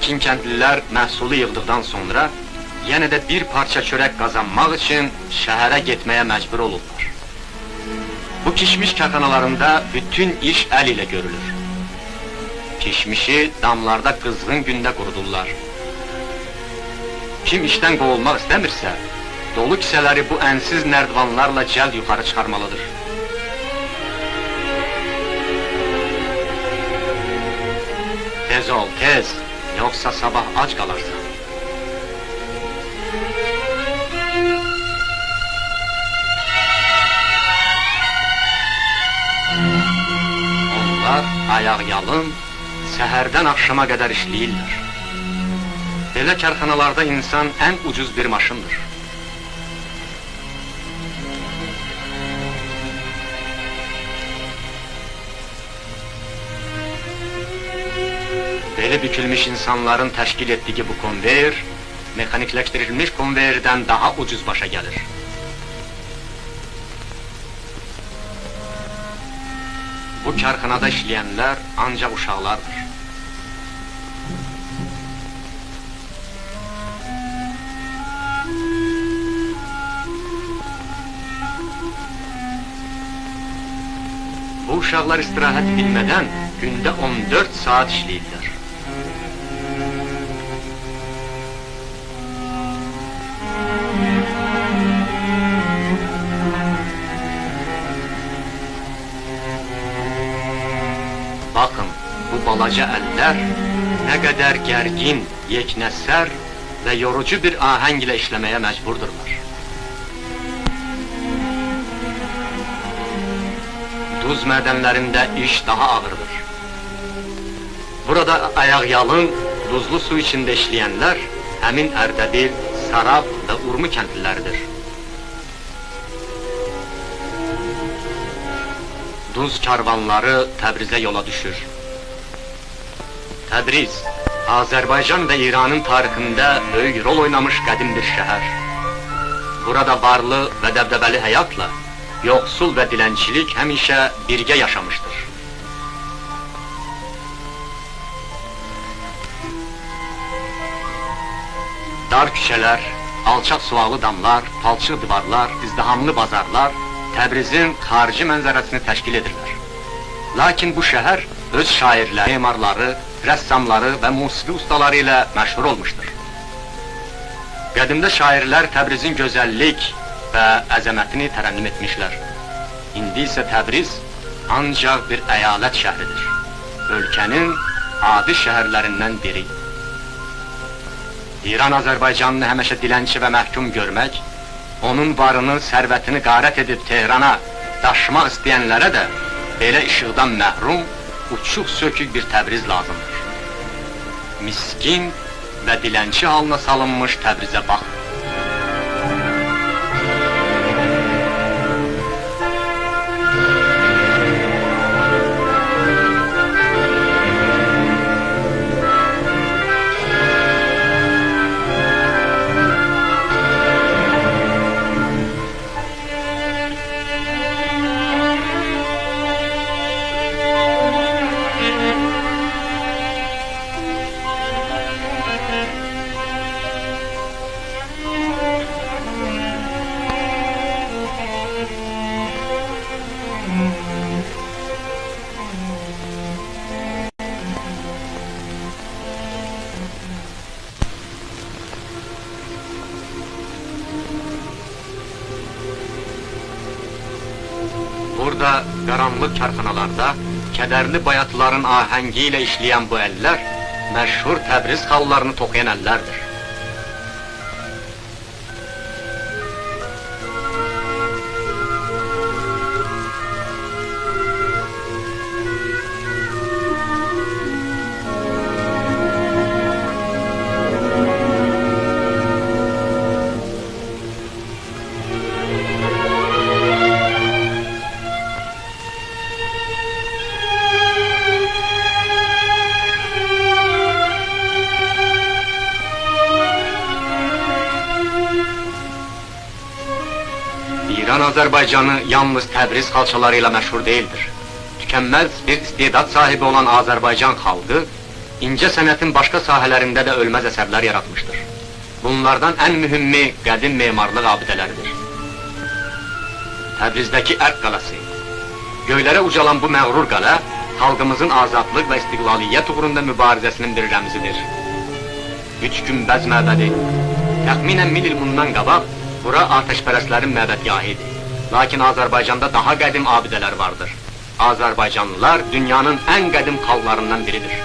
Lakin kəndlilər məhsulu yığdıqdan sonra yenə də bir parça çörək qazanmaq üçün şəhərə getməyə məcbur olurlar. Bu kişmiş karxanalarında bütün iş əl ilə görülür. Kişmişi damlarda qızğın gündə qurudurlar. Kim işdən qovulmaq istəmirsə, dolu kisələri bu ənsiz nərdivanlarla cəld yuxarı çıxarmalıdır. Tez ol, tez, yoxsa sabah ac qalarsan. Onlar ayaq-yalın, səhərdən axşama qədər işləyirlər. Belə karxanalarda insan ən ucuz bir maşındır. Beli bükülmüş insanların təşkil etdiyi bu konveyer, mexanikləşdirilmiş konveyerdən daha ucuz başa gəlir. Bu karxanada işləyənlər ancaq uşaqlardır. Bu uşaqlar istirahət bilmədən gündə 14 saat işləyirlər. Baxın, bu balaca əllər nə qədər gərgin, yeknəsər və yorucu bir ahəng ilə işləməyə məcburdurlar. Duz mədənlərində iş daha ağırdır. Burada ayaq-yalın, duzlu su içində işləyənlər həmin Ərdəbil, Sarab və Urmu kəndliləridir. Duz karvanları Təbrizə yola düşür. Təbriz, Azərbaycan və İranın tarixində böyük rol oynamış qədim bir şəhər. Burada varlı və dəbdəbəli həyatla yoxsul və dilənçilik həmişə birgə yaşamışdır. Dar küçələr, alçaq suvaqlı damlar, palçıq divarlar, izdihamlı bazarlar Təbrizin xarici mənzərəsini təşkil edirlər. Lakin bu şəhər öz şairləri, memarları, rəssamları və musiqi ustaları ilə məşhur olmuşdur. Qədimdə şairlər Təbrizin gözəllik və əzəmətini tərənnüm etmişlər. İndi isə Təbriz ancaq bir əyalət şəhridir. Ölkənin adi şəhərlərindən biri. İran Azərbaycanını həmişə dilənçi və məhkum görmək, onun varını, sərvətini qarət edib Tehrana daşımaq istəyənlərə də belə işıqdan məhrum, uçuq sökük bir Təbriz lazımdır. Miskin və dilənçi halına salınmış Təbrizə baxın. Burada qaranlıq karxanalarda kədərli bayatların ahəngi ilə işləyən bu əllər məşhur Təbriz xallarını toxuyan əllərdir. İran Azərbaycanı yalnız Təbriz xalçaları ilə məşhur deyildir. Tükənməz bir istedad sahibi olan Azərbaycan xalqı İnce sənətin başqa sahələrində də ölməz əsərlər yaratmışdır. Bunlardan ən mühümmi qədim memarlıq abidələridir. Təbrizdəki Ərq qalası. Göylərə ucalan bu məğrur qala, xalqımızın azadlıq və istiqlaliyyət uğrunda mübarizəsinin bir rəmzidir. 3 günbəz məbədi. Təxminən 1000 il bundan qabaq, bura atəşpərəstlərin məbədgahı idi. Lakin Azərbaycanda daha qədim abidələr vardır. Azərbaycanlılar dünyanın ən qədim xalqlarından biridir.